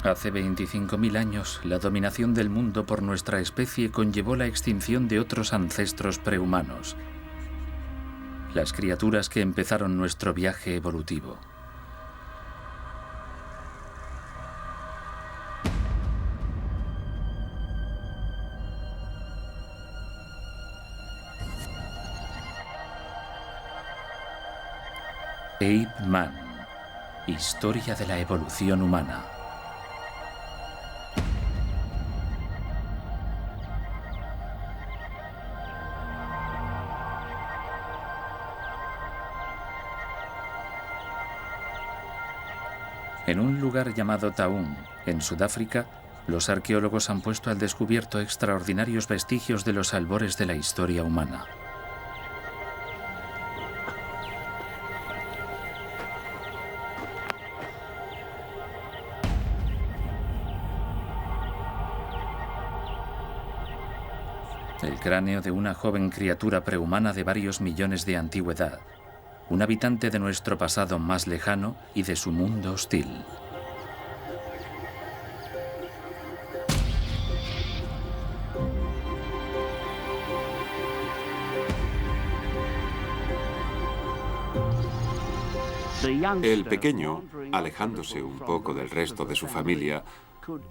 Hace 25.000 años, la dominación del mundo por nuestra especie conllevó la extinción de otros ancestros prehumanos, las criaturas que empezaron nuestro viaje evolutivo. Ape Man, historia de la evolución humana. En un lugar llamado Taung, en Sudáfrica, los arqueólogos han puesto al descubierto extraordinarios vestigios de los albores de la historia humana. El cráneo de una joven criatura prehumana de varios millones de antigüedad, un habitante de nuestro pasado más lejano y de su mundo hostil. El pequeño, alejándose un poco del resto de su familia,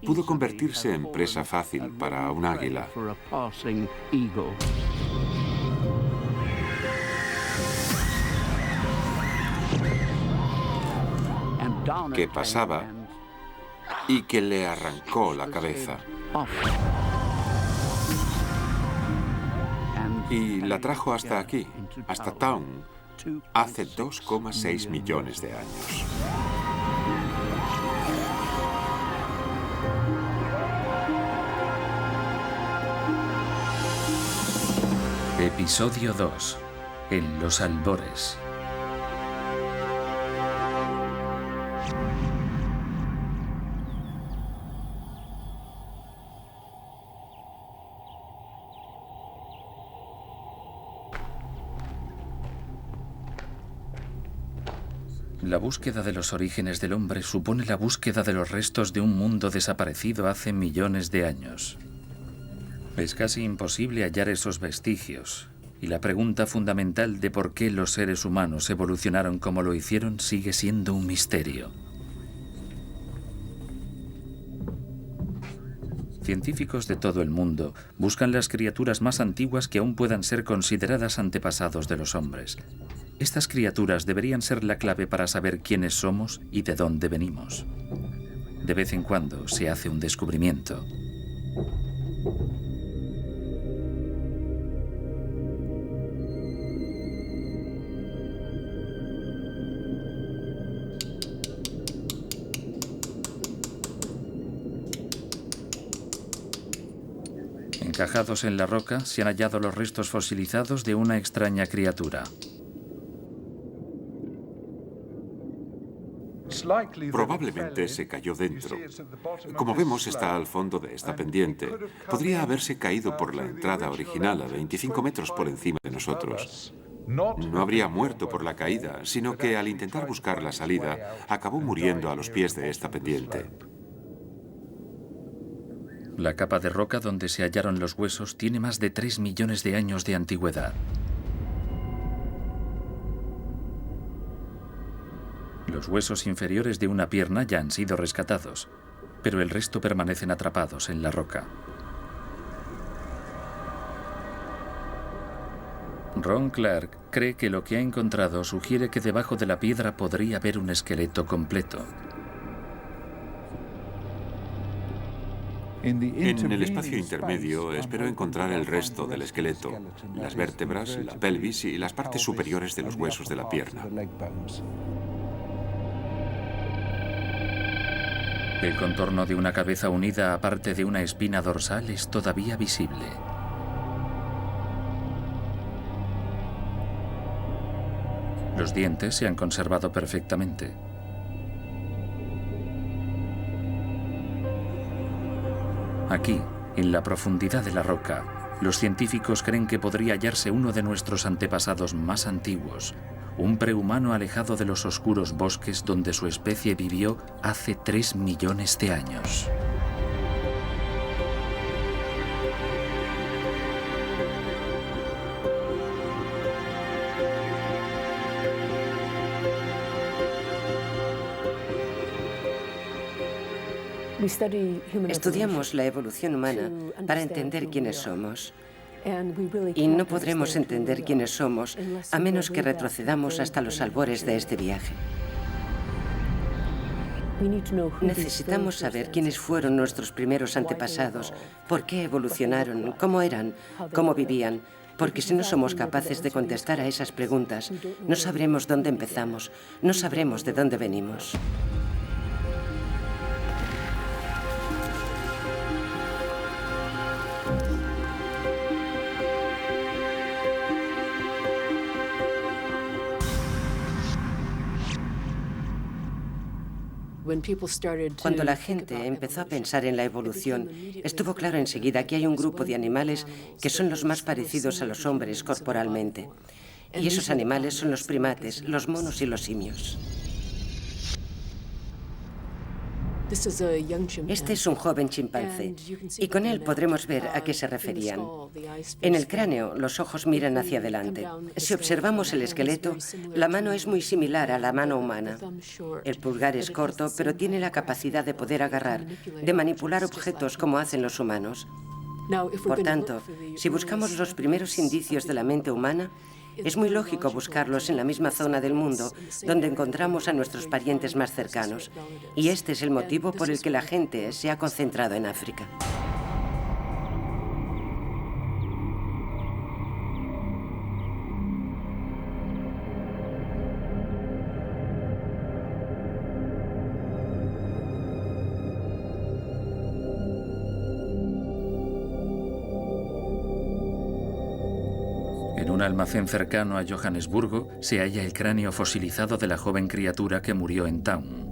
pudo convertirse en presa fácil para un águila. Que pasaba y que le arrancó la cabeza. Y la trajo hasta aquí, hasta Taung, hace 2,6 millones de años. Episodio 2. En los albores. La búsqueda de los orígenes del hombre supone la búsqueda de los restos de un mundo desaparecido hace millones de años. Es casi imposible hallar esos vestigios, y la pregunta fundamental de por qué los seres humanos evolucionaron como lo hicieron sigue siendo un misterio. Científicos de todo el mundo buscan las criaturas más antiguas que aún puedan ser consideradas antepasados de los hombres. Estas criaturas deberían ser la clave para saber quiénes somos y de dónde venimos. De vez en cuando se hace un descubrimiento. Encajados en la roca se han hallado los restos fosilizados de una extraña criatura. Probablemente se cayó dentro. Como vemos, está al fondo de esta pendiente. Podría haberse caído por la entrada original a 25 metros por encima de nosotros. No habría muerto por la caída, sino que al intentar buscar la salida, acabó muriendo a los pies de esta pendiente. La capa de roca donde se hallaron los huesos tiene más de 3 millones de años de antigüedad. Los huesos inferiores de una pierna ya han sido rescatados, pero el resto permanecen atrapados en la roca. Ron Clark cree que lo que ha encontrado sugiere que debajo de la piedra podría haber un esqueleto completo. En el espacio intermedio espero encontrar el resto del esqueleto, las vértebras, la pelvis y las partes superiores de los huesos de la pierna. El contorno de una cabeza unida a parte de una espina dorsal es todavía visible. Los dientes se han conservado perfectamente. Aquí, en la profundidad de la roca, los científicos creen que podría hallarse uno de nuestros antepasados más antiguos, un prehumano alejado de los oscuros bosques donde su especie vivió hace 3 millones de años. Estudiamos la evolución humana para entender quiénes somos. Y no podremos entender quiénes somos a menos que retrocedamos hasta los albores de este viaje. Necesitamos saber quiénes fueron nuestros primeros antepasados, por qué evolucionaron, cómo eran, cómo vivían, porque si no somos capaces de contestar a esas preguntas, no sabremos dónde empezamos, no sabremos de dónde venimos. Cuando la gente empezó a pensar en la evolución, estuvo claro enseguida que hay un grupo de animales que son los más parecidos a los hombres corporalmente. Y esos animales son los primates, los monos y los simios. Este es un joven chimpancé, y con él podremos ver a qué se referían. En el cráneo, los ojos miran hacia adelante. Si observamos el esqueleto, la mano es muy similar a la mano humana. El pulgar es corto, pero tiene la capacidad de poder agarrar, de manipular objetos como hacen los humanos. Por tanto, si buscamos los primeros indicios de la mente humana, es muy lógico buscarlos en la misma zona del mundo donde encontramos a nuestros parientes más cercanos. Y este es el motivo por el que la gente se ha concentrado en África. En un almacén cercano a Johannesburgo se halla el cráneo fosilizado de la joven criatura que murió en Town.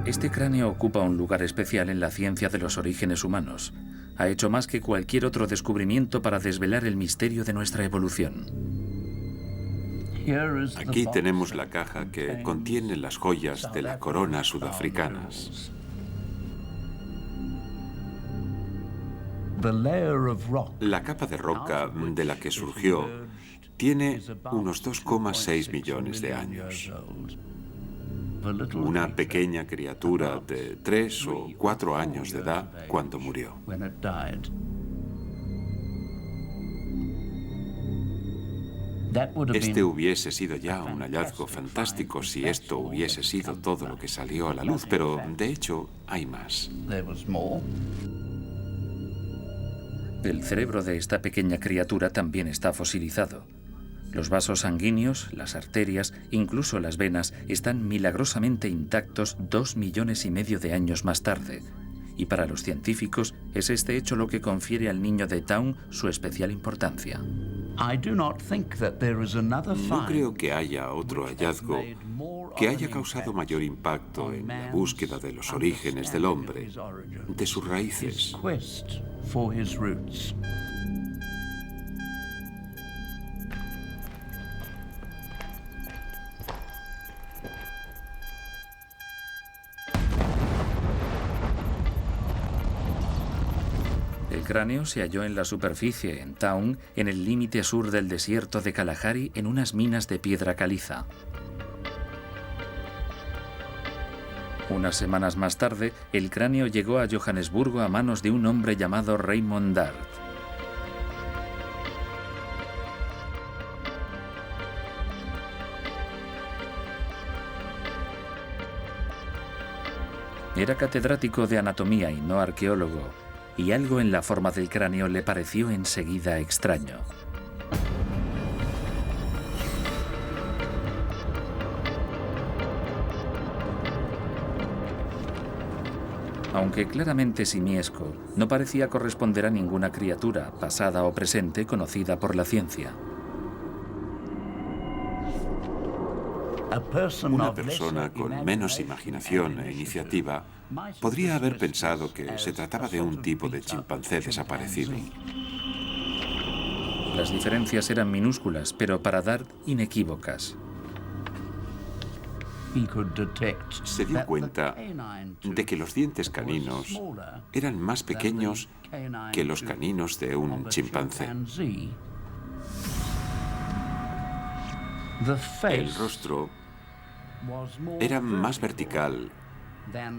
Este cráneo ocupa un lugar especial en la ciencia de los orígenes humanos. Ha hecho más que cualquier otro descubrimiento para desvelar el misterio de nuestra evolución. Aquí tenemos la caja que contiene las joyas de la corona sudafricanas. La capa de roca de la que surgió tiene unos 2,6 millones de años. Una pequeña criatura de 3 o 4 años de edad cuando murió. Este hubiese sido ya un hallazgo fantástico si esto hubiese sido todo lo que salió a la luz, pero de hecho hay más. El cerebro de esta pequeña criatura también está fosilizado. Los vasos sanguíneos, las arterias, incluso las venas, están milagrosamente intactos 2,5 millones de años más tarde. Y para los científicos es este hecho lo que confiere al niño de Town su especial importancia. No creo que haya otro hallazgo que haya causado mayor impacto en la búsqueda de los orígenes del hombre, de sus raíces. El cráneo se halló en la superficie, en Town, en el límite sur del desierto de Kalahari, en unas minas de piedra caliza. Unas semanas más tarde, el cráneo llegó a Johannesburgo a manos de un hombre llamado Raymond Dart. Era catedrático de anatomía y no arqueólogo, y algo en la forma del cráneo le pareció enseguida extraño. Aunque claramente simiesco, no parecía corresponder a ninguna criatura, pasada o presente, conocida por la ciencia. Una persona con menos imaginación e iniciativa podría haber pensado que se trataba de un tipo de chimpancé desaparecido. Las diferencias eran minúsculas, pero para Dart inequívocas. Se dio cuenta de que los dientes caninos eran más pequeños que los caninos de un chimpancé. El rostro era más vertical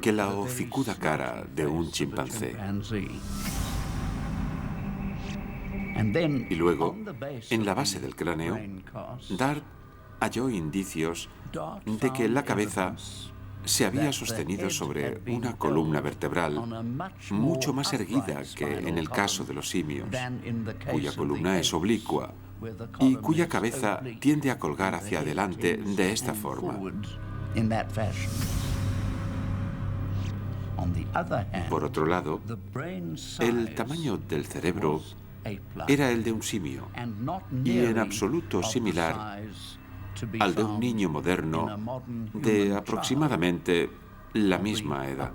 que la hocicuda cara de un chimpancé. Y luego, en la base del cráneo, Dart halló indicios de que la cabeza se había sostenido sobre una columna vertebral mucho más erguida que en el caso de los simios, cuya columna es oblicua y cuya cabeza tiende a colgar hacia adelante de esta forma. Por otro lado, el tamaño del cerebro era el de un simio y en absoluto similar al de un niño moderno de aproximadamente la misma edad.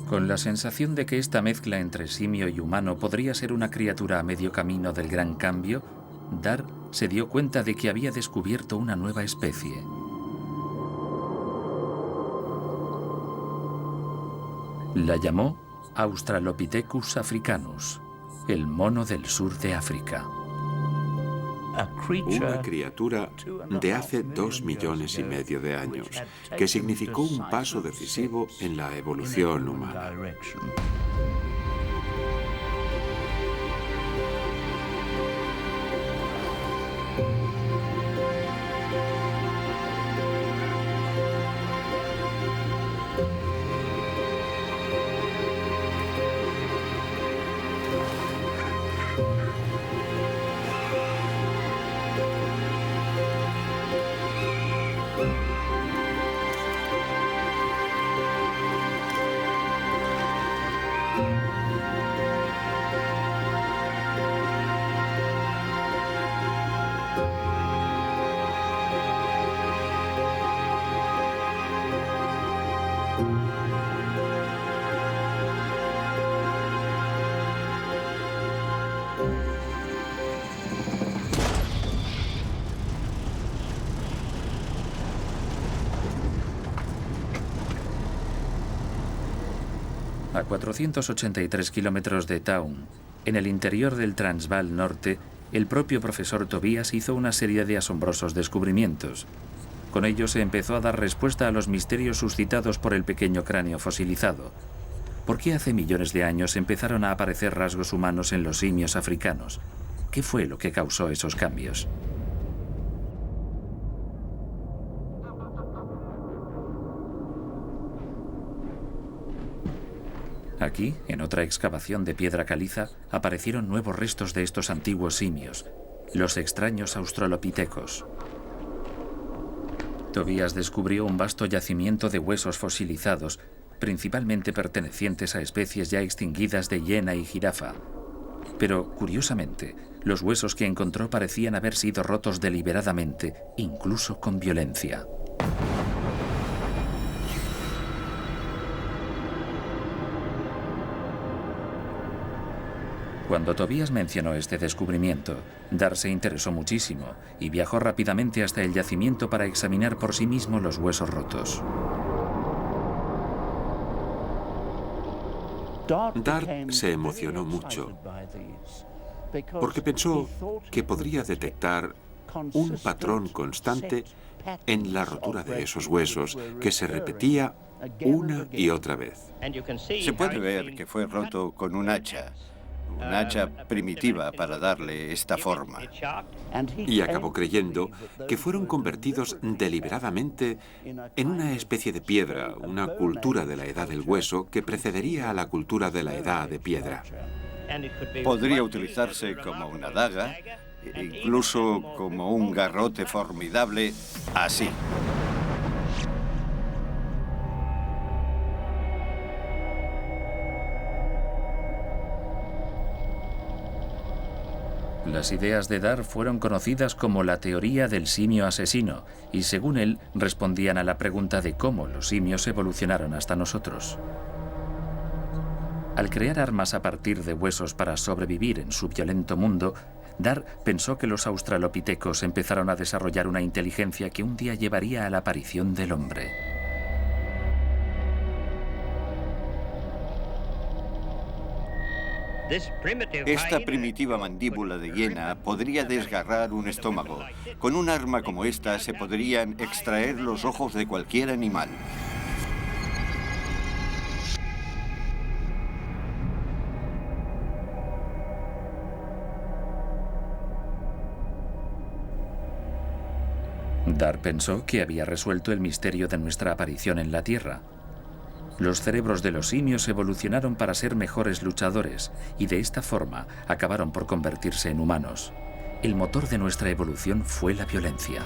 Con la sensación de que esta mezcla entre simio y humano podría ser una criatura a medio camino del gran cambio, Dart se dio cuenta de que había descubierto una nueva especie. La llamó Australopithecus africanus, el mono del sur de África. Una criatura de hace 2,5 millones de años, que significó un paso decisivo en la evolución humana. A 483 kilómetros de Town, en el interior del Transvaal Norte, el propio profesor Tobias hizo una serie de asombrosos descubrimientos. Con ello se empezó a dar respuesta a los misterios suscitados por el pequeño cráneo fosilizado. ¿Por qué hace millones de años empezaron a aparecer rasgos humanos en los simios africanos? ¿Qué fue lo que causó esos cambios? Aquí, en otra excavación de piedra caliza, aparecieron nuevos restos de estos antiguos simios, los extraños australopithecos. Tobias descubrió un vasto yacimiento de huesos fosilizados, principalmente pertenecientes a especies ya extinguidas de hiena y jirafa. Pero, curiosamente, los huesos que encontró parecían haber sido rotos deliberadamente, incluso con violencia. Cuando Tobias mencionó este descubrimiento, Dart se interesó muchísimo y viajó rápidamente hasta el yacimiento para examinar por sí mismo los huesos rotos. Dart se emocionó mucho porque pensó que podría detectar un patrón constante en la rotura de esos huesos que se repetía una y otra vez. Se puede ver que fue roto con un hacha primitiva para darle esta forma. Y acabó creyendo que fueron convertidos deliberadamente en una especie de piedra, una cultura de la edad del hueso que precedería a la cultura de la edad de piedra. Podría utilizarse como una daga, incluso como un garrote formidable, así. Las ideas de Dar fueron conocidas como la teoría del simio asesino y según él respondían a la pregunta de cómo los simios evolucionaron hasta nosotros. Al crear armas a partir de huesos para sobrevivir en su violento mundo, Dar pensó que los australopitecos empezaron a desarrollar una inteligencia que un día llevaría a la aparición del hombre. Esta primitiva mandíbula de hiena podría desgarrar un estómago. Con un arma como esta se podrían extraer los ojos de cualquier animal. Dar pensó que había resuelto el misterio de nuestra aparición en la Tierra. Los cerebros de los simios evolucionaron para ser mejores luchadores y de esta forma acabaron por convertirse en humanos. El motor de nuestra evolución fue la violencia.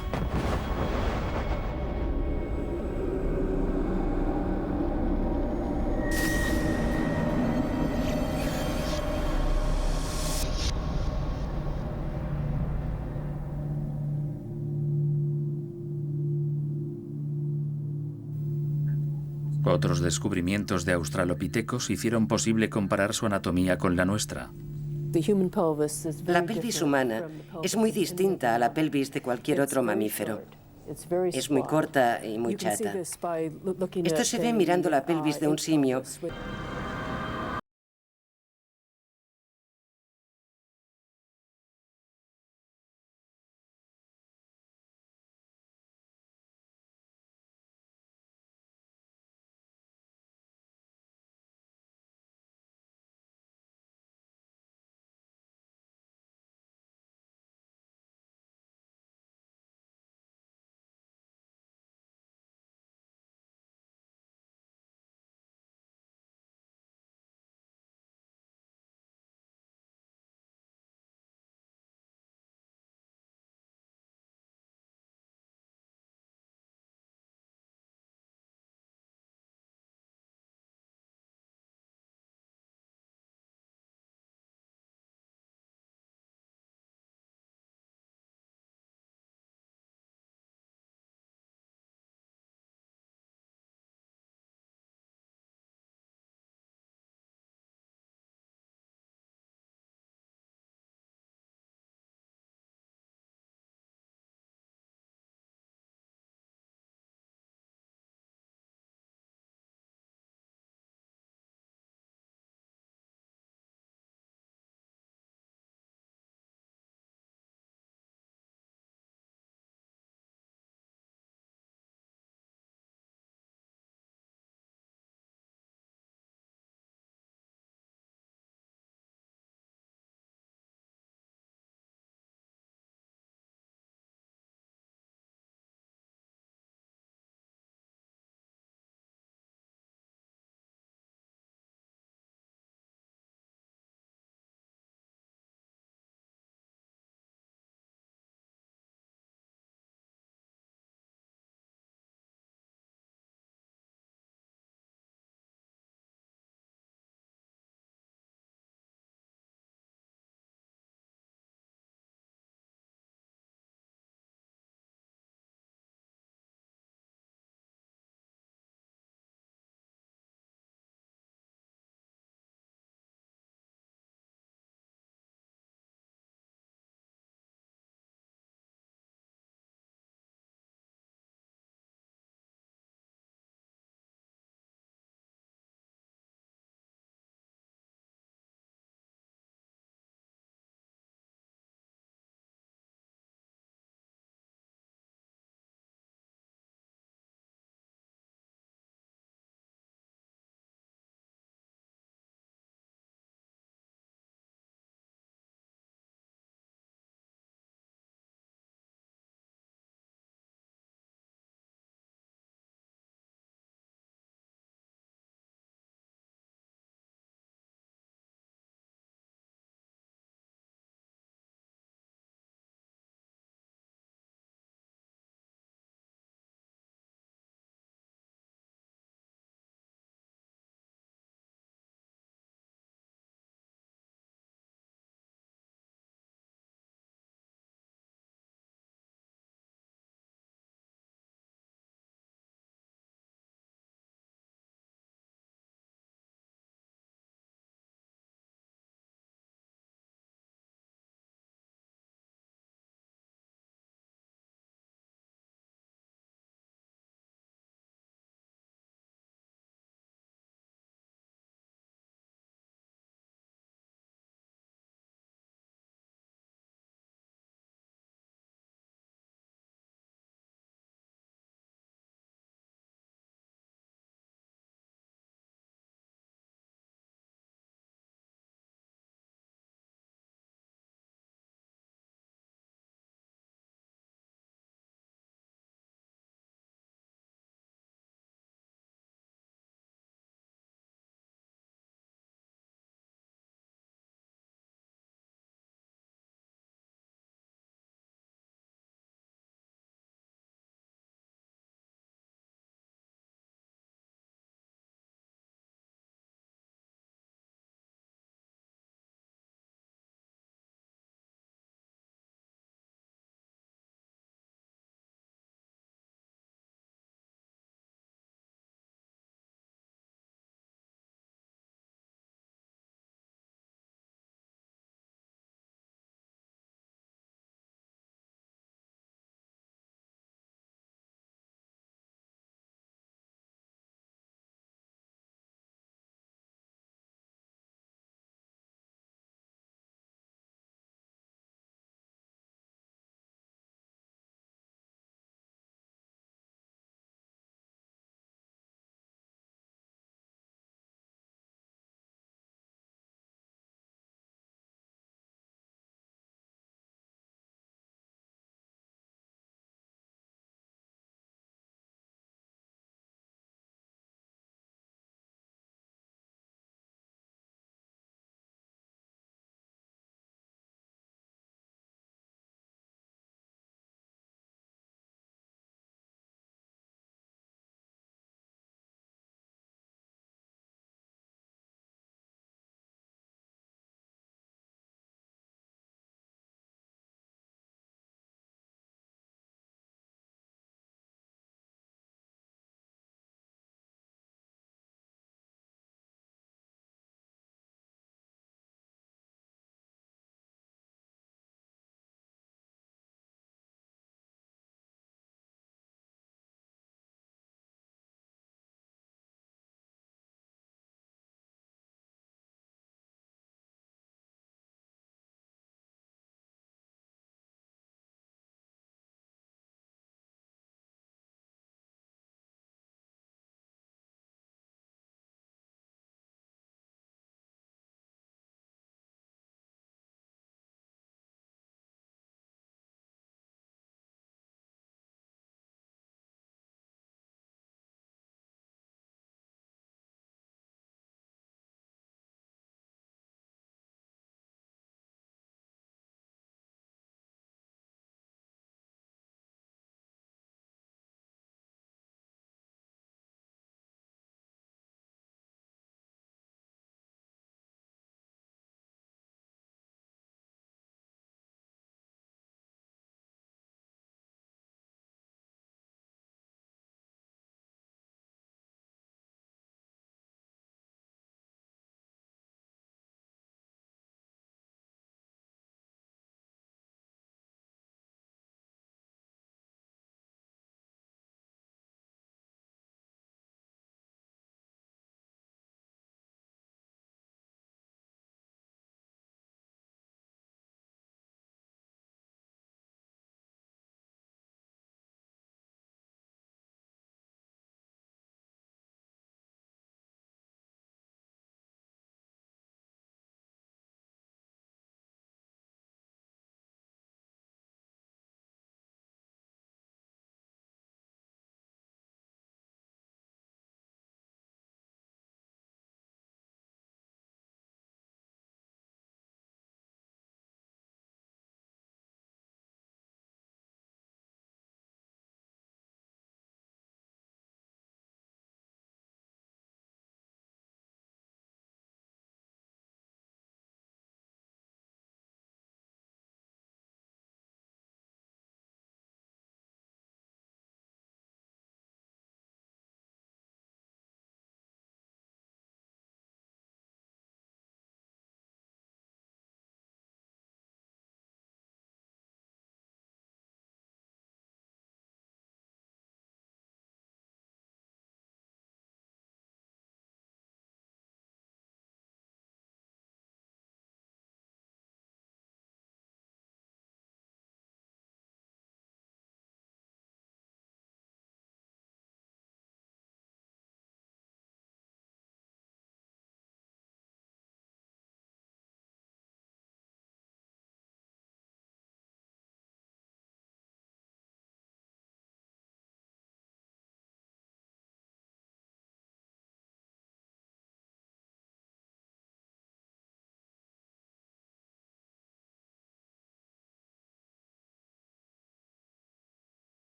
Otros descubrimientos de australopitecos hicieron posible comparar su anatomía con la nuestra. La pelvis humana es muy distinta a la pelvis de cualquier otro mamífero. Es muy corta y muy chata. Esto se ve mirando la pelvis de un simio.